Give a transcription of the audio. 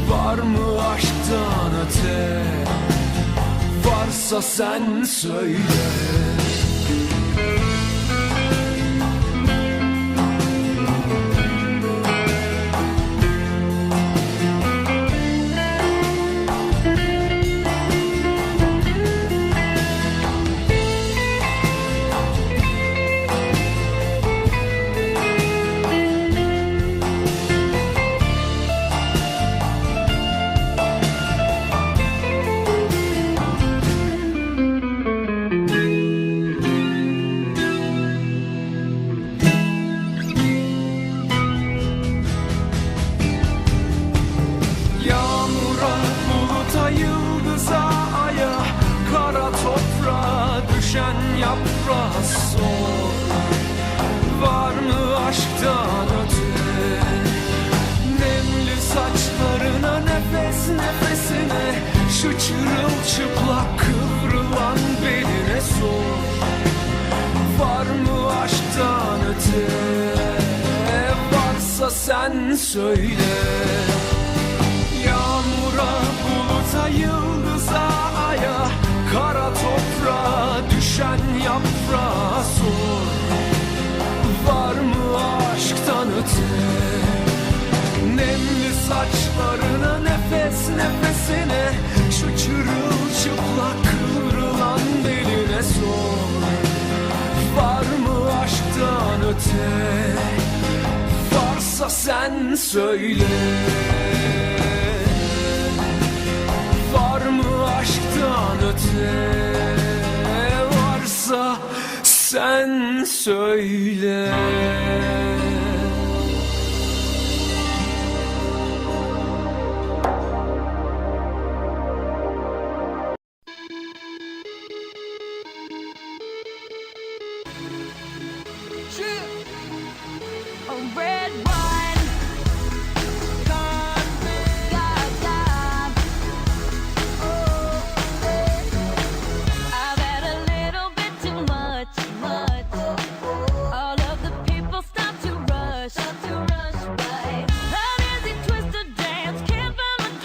Var mı aşktan öte? Varsa sen söyle. Yıldıza, aya, kara toprağa düşen yaprağa sor. Var mı aşktan öte? Nemli saçlarına, nefes nefesine, şu çırılçıplak kıvrılan beline sor. Var mı aşktan öte? Varsa sen söyle. Yağmura, buluta, yıldıza, aya, kara toprağa düşen yaprağa sor. Var mı aşktan öte? Nemli saçlarına, nefes nefesine, şu çırılçıplak kıvrılan beline sor. Var mı aşktan öte? Varsa sen söyle. Var mı aşktan öte? Varsa sen söyle.